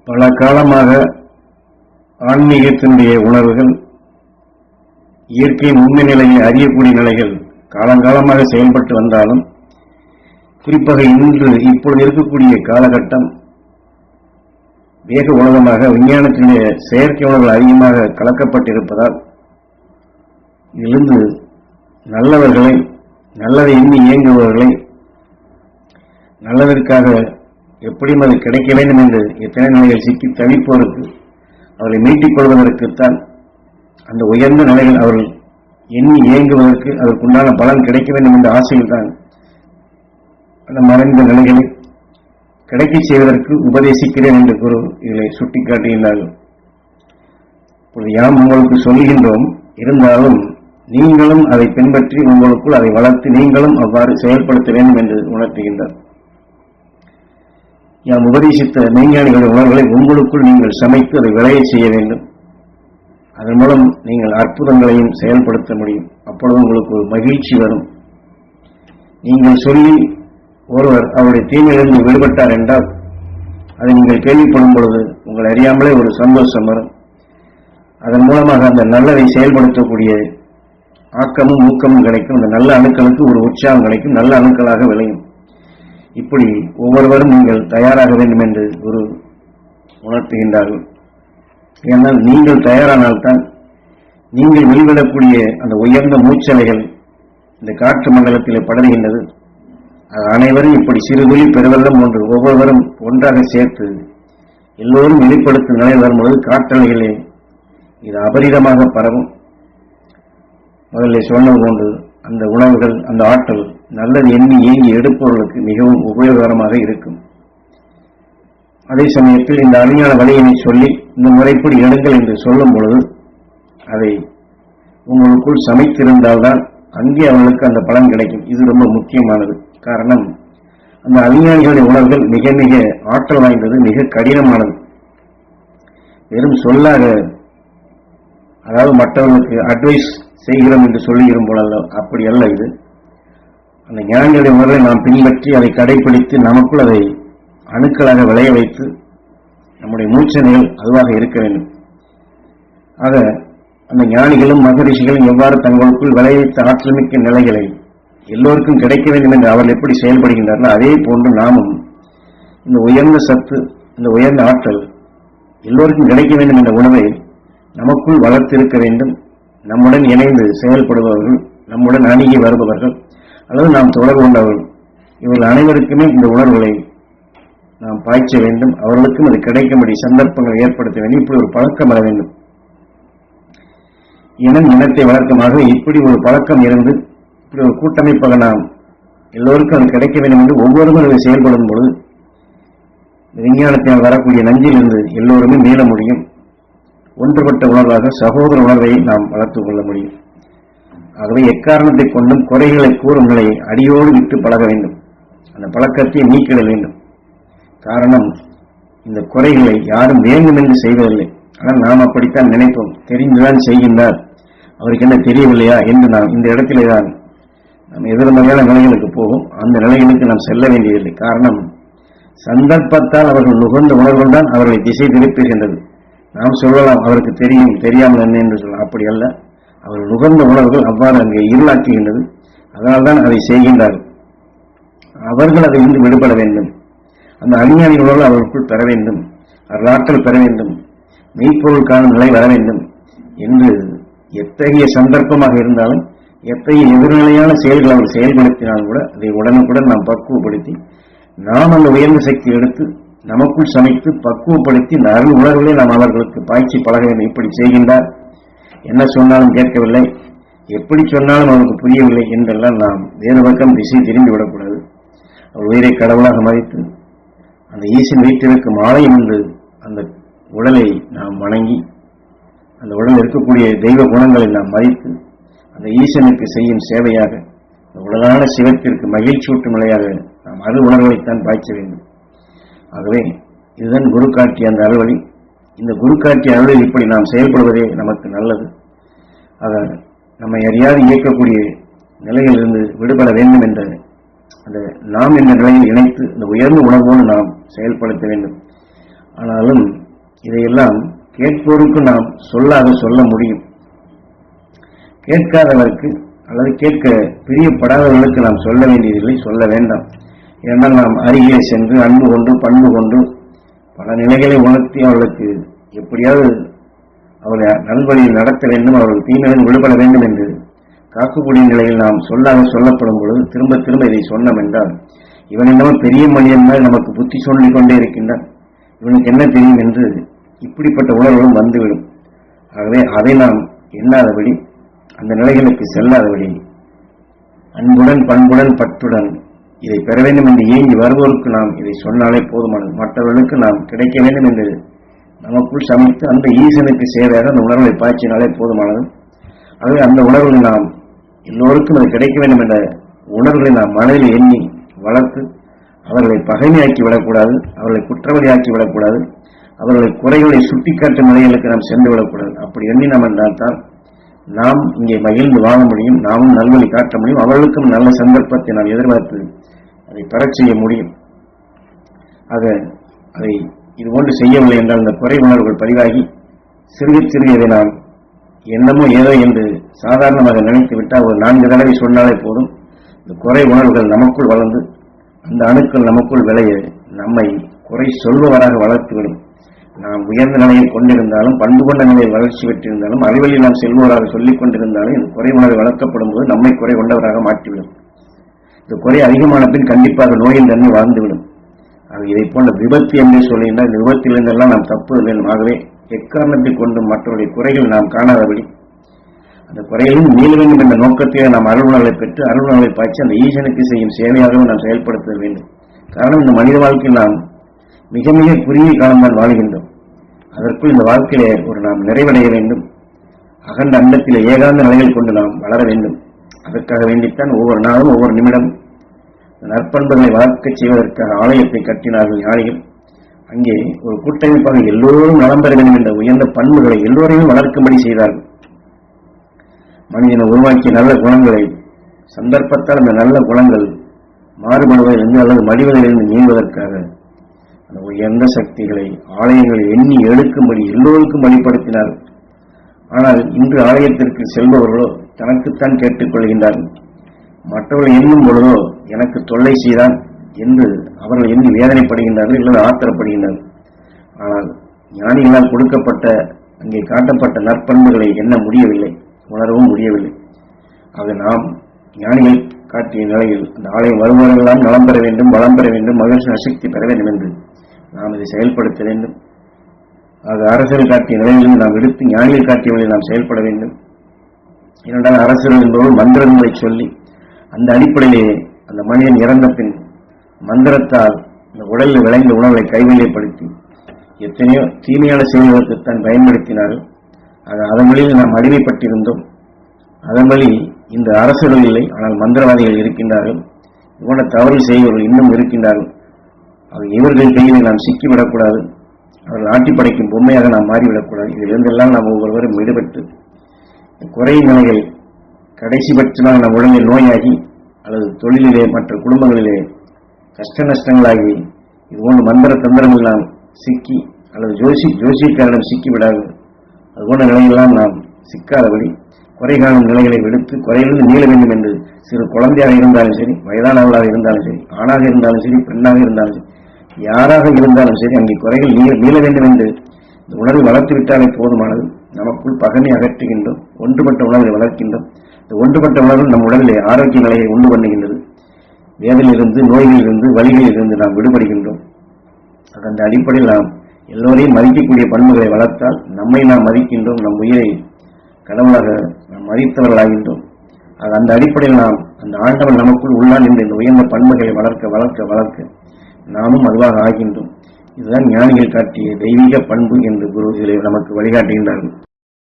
பல காலமாக ஆன்மீகத்தினுடைய உணர்வுகள், இயற்கையின் உண்மை நிலையை அறியக்கூடிய நிலைகள் காலங்காலமாக செயல்பட்டு வந்தாலும், குறிப்பாக இப்பொழுது இருக்கக்கூடிய காலகட்டம் வேக உலகமாக விஞ்ஞானத்தினுடைய செயற்கை உணர்வுகள் அதிகமாக கலக்கப்பட்டிருப்பதால், இதிலிருந்து நல்லவர்களை, நல்லதை எண்ணி இயங்குபவர்களை, நல்லதற்காக எப்படியும் அது கிடைக்க வேண்டும் என்று எத்தனை நிலைகள் சிக்கி தவிப்போருக்கு அவர்களை மீட்டிக் கொள்வதற்குத்தான் அந்த உயர்ந்த நிலைகள் அவர்கள் எண்ணி இயங்குவதற்கு அதற்குண்டான பலன் கிடைக்க வேண்டும் என்ற ஆசையில் தான் அந்த மறைந்த நிலைகளை கிடைக்க செய்வதற்கு உபதேசிக்கிறேன் என்று குரு இதை சுட்டிக்காட்டுகின்றார்கள். யாம் உங்களுக்கு சொல்கின்றோம், இருந்தாலும் நீங்களும் அதை பின்பற்றி உங்களுக்குள் அதை வளர்த்து நீங்களும் அவ்வாறு செயல்படுத்த வேண்டும் என்று உணர்த்துகின்றார். யாம் உபதேசித்த மெய்ஞானிகளின் உணர்வுகளை உங்களுக்குள் நீங்கள் சமைத்து அதை விளைய செய்ய வேண்டும். அதன் மூலம் நீங்கள் அற்புதங்களையும் செயல்படுத்த முடியும். அப்பொழுது உங்களுக்கு ஒரு மகிழ்ச்சி வரும். நீங்கள் சொல்லி ஒருவர் அவருடைய தீமையிலிருந்து விடுபட்டார் என்றால் அதை நீங்கள் கேள்விப்படும் பொழுது உங்கள் அறியாமலே ஒரு சந்தோஷம் வரும். அதன் மூலமாக அந்த நல்லதை செயல்படுத்தக்கூடிய ஆக்கமும் ஊக்கமும் கிடைக்கும். அந்த நல்ல அணுக்களுக்கு ஒரு உற்சாகம் கிடைக்கும், நல்ல அணுக்களாக விளையும். இப்படி ஒவ்வொருவரும் நீங்கள் தயாராக வேண்டும் என்று ஒரு உணர்த்துகின்றார்கள். ஏனால் நீங்கள் தயாரானால்தான் நீங்கள் வெளிவிடக்கூடிய அந்த உயர்ந்த மூச்சலைகள் இந்த காற்று மண்டலத்திலே படர்கின்றது. அனைவரும் இப்படி சிறுதுளி பெருவெள்ளம் ஒன்று ஒவ்வொருவரும் ஒன்றாக சேர்த்து எல்லோரும் வெளிப்படுத்தும் நிலை வரும்பொழுது காற்றலைகளே இது அபரிதமாக பரவும். முதலில் சொன்னது போன்று அந்த உணவுகள், அந்த ஆற்றல் நல்லது எண்ணி இயங்கி எடுப்பவர்களுக்கு மிகவும் உபயோகரமாக இருக்கும். அதே சமயத்தில் இந்த அருமையான வழியினை சொல்லி இந்த முறைப்படி எடுங்கள் என்று சொல்லும் பொழுது அதை உங்களுக்குள் சமைத்திருந்தால்தான் அங்கே அவர்களுக்கு அந்த பலன் கிடைக்கும். இது ரொம்ப முக்கியமானது. காரணம், அந்த அஞ்ஞானிகளுடைய உணர்வுகள் மிக மிக ஆற்றல் வாய்ந்தது, மிக கடினமானது. வெறும் சொல்லாக, அதாவது மற்றவர்களுக்கு அட்வைஸ் செய்கிறோம் என்று சொல்லுகிறோம் போல அப்படி அல்ல. இது அந்த ஞானிகளுடைய உணர்வை நாம் பின்பற்றி அதை கடைபிடித்து நமக்குள் அதை அணுக்களாக விளைய வைத்து நம்முடைய மூச்சனைகள் அதுவாக இருக்க வேண்டும். ஆக அந்த ஞானிகளும் மகரிஷிகளும் எவ்வாறு தங்களுக்குள் விளைவித்த ஆற்றல் மிக்க நிலைகளை எல்லோருக்கும் கிடைக்க வேண்டும் என்று அவர்கள் எப்படி செயல்படுகின்றார்கள், அதே போன்று நாமும் இந்த உயர்ந்த சத்து, இந்த உயர்ந்த ஆற்றல் எல்லோருக்கும் கிடைக்க வேண்டும் என்ற உணவை நமக்குள் வளர்த்திருக்க வேண்டும். நம்முடன் இணைந்து செயல்படுபவர்கள், நம்முடன் அணுகி வருபவர்கள் அல்லது நாம் தொடர்பு கொண்டவர்கள், இவர்கள் அனைவருக்குமே இந்த உணர்வுகளை நாம் பாய்ச்ச வேண்டும். அவர்களுக்கும் அது கிடைக்கும்படி சந்தர்ப்பங்களை ஏற்படுத்த வேண்டும். இப்படி ஒரு பழக்கம் வர வேண்டும். இனத்தை வளர்க்கமாக இப்படி ஒரு பழக்கம் இருந்து இப்படி ஒரு கூட்டமைப்பாக நாம் எல்லோருக்கும் அது கிடைக்க வேண்டும் என்று ஒவ்வொருவரும் அதை செயல்படும் பொழுது விஞ்ஞானத்தினால் வரக்கூடிய நஞ்சிலிருந்து எல்லோருமே மீள முடியும். ஒன்றுபட்ட உணர்வாக சகோதர உணர்வை நாம் வளர்த்துக் கொள்ள முடியும். ஆகவே எக்காரணத்தை கொண்டும் குறைகளை கூறும் நிலையை அடியோடு விட்டு பழக வேண்டும். அந்த பழக்கத்தை நீக்கிட வேண்டும். காரணம், இந்த குறைகளை யாரும் வேண்டும் என்று செய்வதில்லை. ஆனால் நாம் அப்படித்தான் நினைப்போம். தெரிந்துதான் செய்கின்றார், அவருக்கு என்ன தெரியவில்லையா என்று நாம் இந்த இடத்திலே தான் நாம் எதிர்மறையான நிலைகளுக்கு போகும். அந்த நிலைகளுக்கு நாம் செல்ல வேண்டியதில்லை. காரணம், சந்தர்ப்பத்தால் அவர்கள் நுகர்ந்த உணர்வுகள் தான் அவர்களை திசை திருப்புகின்றது. நாம் சொல்லலாம் அவருக்கு தெரியும், தெரியாமல் என்ன என்று சொல்லலாம். அப்படி அல்ல, அவர்கள் நுகர்ந்த உணர்வுகள் அவ்வாறு அங்கே இருளாக்குகின்றது. அதனால்தான் அதை செய்கின்றார்கள். அவர்கள் அதை இருந்து விடுபட வேண்டும். அந்த அஞ்ஞானி உணர்வு அவர்களுக்குள் பெற வேண்டும், அருளாற்றல் பெற வேண்டும், மெய்ப்பொருள் காணும் நிலை வர வேண்டும் என்று எத்தகைய சந்தர்ப்பமாக இருந்தாலும், எத்தகைய எதிர்நிலையான செயல்கள் அவர் செயல்படுத்தினாலும் கூட அதை உடனுக்குடன் நாம் பக்குவப்படுத்தி நாம் அந்த உயர்ந்த சக்தி எடுத்து நமக்குள் சமைத்து பக்குவப்படுத்தி இந்த அருள் உணர்வுகளை நாம் அவர்களுக்கு பாய்ச்சி பழக வேண்டும். இப்படி செய்கின்றார், என்ன சொன்னாலும் கேட்கவில்லை, எப்படி சொன்னாலும் அவருக்கு புரியவில்லை என்றெல்லாம் நாம் வேறு பக்கம் திசை திரும்பி விடக்கூடாது. அவர் உயிரை கடவுளாக மதித்து அந்த ஈசன் வீட்டிற்கு ஆலயம் என்று அந்த உடலை நாம் வணங்கி அந்த உடலில் இருக்கக்கூடிய தெய்வ குணங்களை நாம் மதித்து அந்த ஈசனுக்கு செய்யும் சேவையாக அந்த உடலான சிவத்திற்கு மகிழ்ச்சியூட்டும் நிலையாக நாம் அருள் உணர்வுகளைத்தான் பாய்ச்ச வேண்டும். ஆகவே இதுதான் குரு காட்டிய அந்த அருள்வழி. இந்த குரு காட்டிய அருளில் இப்படி நாம் செயல்படுவதே நமக்கு நல்லது. ஆக நம்மை அறியாது இயக்கக்கூடிய நிலையிலிருந்து விடுபட வேண்டும் என்ற அந்த நாம் என்ற நிலையில் இணைத்து இந்த உயர்ந்த உணர்வோடு நாம் செயல்படுத்த வேண்டும். ஆனாலும் இதையெல்லாம் கேட்போருக்கு நாம் சொல்ல முடியும். கேட்காதவருக்கு அல்லது கேட்க பிரியப்படாதவர்களுக்கு நாம் சொல்ல வேண்டியதில்லை, சொல்ல வேண்டாம். ஏனால் நாம் அருகே சென்று அன்பு கொண்டு பண்பு கொண்டு பல நிலைகளை உணர்த்தி அவர்களுக்கு எப்படியாவது அவர்களை நல்வழியில் நடத்த வேண்டும், அவர்கள் தீமையிலிருந்து விடுபட வேண்டும் என்று காக்கக்கூடிய நிலையில் நாம் சொல்லப்படும் பொழுது திரும்ப திரும்ப இதை சொன்னோம் என்றால், இவன் என்னவோ பெரிய மனிதன் மேல் நமக்கு புத்தி சொல்லிக் கொண்டே இருக்கின்றான், இவனுக்கு என்ன தெரியும் என்று இப்படிப்பட்ட உணர்வுகளும் வந்துவிடும். ஆகவே அதை நாம் எண்ணாதபடி, அந்த நிலைகளுக்கு செல்லாதபடி, அன்புடன் பண்புடன் பற்றுடன் இதை பெற வேண்டும் என்று ஏங்கி வருவோருக்கு நாம் இதை சொன்னாலே போதுமானது. மற்றவர்களுக்கு நாம் கிடைக்க வேண்டும் என்று நமக்குள் சமைத்து அந்த ஈசனுக்கு சேவையாக அந்த உணர்வை பாய்ச்சினாலே போதுமானது. ஆகவே அந்த உணர்வுகளை நாம் எல்லோருக்கும் அது கிடைக்க வேண்டும் என்ற உணர்வுகளை நாம் மனதில் எண்ணி வளர்த்து அவர்களை பகைமையாக்கி விடக்கூடாது, அவர்களை குற்றவாளியாக்கி விடக்கூடாது, அவர்களை குறைகளை சுட்டிக்காட்டும் நிலைகளுக்கு நாம் சென்று விடக்கூடாது. அப்படி எண்ணி நாம் என்றால்தான் நாம் இங்கே மகிழ்ந்து வாழ முடியும், நாமும் நல்வழி காட்ட முடியும், அவர்களுக்கும் நல்ல சந்தர்ப்பத்தை நாம் எதிர்பார்த்து அதை பெறச் செய்ய முடியும். ஆக அதை இதுபோன்று செய்யவில்லை என்றால் இந்த குறை உணர்வுகள் பதிவாகி சிறுக சிறுக இதை நாம் என்னமோ ஏதோ என்று சாதாரணமாக நினைத்து விட்டால் ஒரு 4 தடவை சொன்னாலே போதும், இந்த குறை உணர்வுகள் நமக்குள் வளர்ந்து அந்த அணுக்கள் நமக்குள் விளைய நம்மை குறை சொல்பவராக வளர்த்துவிடும். நாம் உயர்ந்த நிலையை கொண்டிருந்தாலும், பண்பு கொண்ட நிலையில் வளர்ச்சி பெற்றிருந்தாலும், அறிவழியில் நாம் செல்பவராக சொல்லிக் கொண்டிருந்தாலும் இந்த குறை உணர்வு வளர்க்கப்படும் போது நம்மை குறை கொண்டவராக மாற்றிவிடும். இந்த குறை அதிகமான பின் கண்டிப்பாக நோயின் தன்மை வாழ்ந்துவிடும். ஆக இதை போன்ற விபத்து என்று சொல்லுகின்ற இந்த விபத்திலிருந்தெல்லாம் நாம் தப்புவது வேண்டும். ஆகவே எக்காரணத்தை கொண்டும் மற்றவருடைய குறைகள் நாம் காணாதபடி அந்த குறையிலும் மீள வேண்டும் என்ற நோக்கத்தையே நாம் அருள்களை பெற்று அருள்களை பாய்ச்சி அந்த ஈசனுக்கு செய்யும் சேவையாகவும் நாம் செயல்படுத்த வேண்டும். காரணம், இந்த மனித வாழ்க்கையில் நாம் மிக மிக குறுகிய காலம்தான் வாழ்கின்றோம். அதற்குள் இந்த வாழ்க்கையிலே நாம் நிறைவடைய வேண்டும். அகண்ட அண்டத்திலே ஏகாந்த நிலைகள் கொண்டு நாம் வளர வேண்டும். அதற்காக வேண்டித்தான் ஒவ்வொரு நாளும் ஒவ்வொரு நிமிடம் நற்பண்புகளை வளர்க்கச் செய்வதற்காக ஆலயத்தை கட்டினார்கள் ஞானிகள். அங்கே ஒரு கூட்டமைப்பாக எல்லோரும் நலம் பெற வேண்டும் என்ற உயர்ந்த பண்புகளை எல்லோரையும் வளர்க்கும்படி செய்தார்கள். மனிதனை உருவாக்கிய நல்ல குணங்களை சந்தர்ப்பத்தால் அந்த நல்ல குணங்கள் மாறுபடுவதிலிருந்து அல்லது மடிவதிலிருந்து நீங்குவதற்காக அந்த உயர்ந்த சக்திகளை ஆலயங்களை எண்ணி எடுக்கும்படி எல்லோருக்கும் வழிபடுத்தினார்கள். ஆனால் இன்று ஆலயத்திற்கு செல்பவர்களோ தனக்குத்தான் கேட்டுக் கொள்கின்றார்கள். மற்றவர்கள் எண்ணும் பொழுதோ எனக்கு தொல்லை செய்தான் என்று அவர்கள் எண்ணி வேதனைப்படுகின்றார்கள், இல்லது ஆத்திரப்படுகின்றார்கள். ஆனால் ஞானிகளால் கொடுக்கப்பட்ட அங்கே காட்டப்பட்ட நற்பண்புகளை எண்ண முடியவில்லை, உணரவும் முடியவில்லை. ஆக நாம் ஞானிகள் காட்டிய நிலையில் அந்த ஆலயம் வருபவர்களெல்லாம் நலம் பெற வேண்டும், வளம் பெற வேண்டும், மகிழ்ச்சி அசக்தி பெற வேண்டும் என்று நாம் இதை செயல்படுத்த வேண்டும். ஆக அரசர்கள் காட்டிய நிலையிலிருந்து நாம் எடுத்து ஞானிகள் காட்டிய வழியில் நாம் செயல்பட வேண்டும். இரண்டாவது, அரசர்கள் என்பவர்கள் மந்திரங்களை சொல்லி அந்த அடிப்படையிலே அந்த மனிதன் இறந்த பின் மந்திரத்தால் இந்த உடலில் விளைந்த உணர்வை கைவல்யப்படுத்தி எத்தனையோ தீமையான செயல்களுக்குத்தான் பயன்படுத்தினார்கள். அதன் வழியில் நாம் அடிமைப்பட்டிருந்தோம். அதன் வழி இந்த அரசர்கள் இல்லை, ஆனால் மந்திரவாதிகள் இருக்கின்றார்கள். இவ்வளவு தவறு செய்வர்கள் இன்னும் இருக்கின்றார்கள். இவர்கள் கையில் நாம் சிக்கிவிடக்கூடாது, அவர்கள் ஆட்டி படைக்கும் பொம்மையாக நாம் மாறிவிடக்கூடாது. இதிலிருந்தெல்லாம் நாம் ஒவ்வொருவரும் விடுபட்டு குறை நிலைகள் கடைசி பட்சமாக நம் உடலில் நோயாகி அல்லது தொழிலிலே மற்ற குடும்பங்களிலே கஷ்ட நஷ்டங்களாகி இதுபோன்ற மந்திர தந்திரங்கள் நாம் சிக்கி அல்லது ஜோசியக்காரிடம் சிக்கிவிடாது. அதுபோன்ற நிலையெல்லாம் நாம் சிக்காதபடி குறை காணும் நிலைகளை விடுத்து குறையிலிருந்து மீள வேண்டும் என்று சிறு குழந்தையாக இருந்தாலும் சரி, வயதானவர்களாக இருந்தாலும் சரி, ஆணாக இருந்தாலும் சரி, பெண்ணாக இருந்தாலும் சரி, யாராக இருந்தாலும் சரி, அங்கே குறைகள் மீள வேண்டும் என்று இந்த உணர்வை வளர்த்து விட்டாலே போதுமானது. நமக்குள் பகமை அகற்றுகின்றோம், ஒன்றுபட்ட உணர்வை வளர்க்கின்றோம். இந்த ஒன்றுபட்ட உணர்வு நம் உடலிலே ஆரோக்கிய நிலையை உண்டு பண்ணுகின்றது. வேதனையிலிருந்து, நோய்களிலிருந்து, வலிகளிலிருந்து நாம் விடுபடுகின்றோம். அந்த அடிப்படையில் நாம் எல்லோரையும் மதிக்கக்கூடிய பண்புகளை வளர்த்தால் நம்மை நாம் மதிக்கின்றோம், நம் உயிரை கடவுளாக நாம் மதித்தவர்களாகின்றோம். அந்த அடிப்படையில் நாம் அந்த ஆண்டவன் நமக்குள் உள்ளான் என்ற இந்த உயர்ந்த பண்புகளை வளர்க்க வளர்க்க வளர்க்க நாமும் அதுவாக ஆகின்றோம். இதுதான் ஞானிகள் காட்டிய தெய்வீக பண்பு என்று குரு இதில் நமக்கு வழிகாட்டுகின்றார்கள்.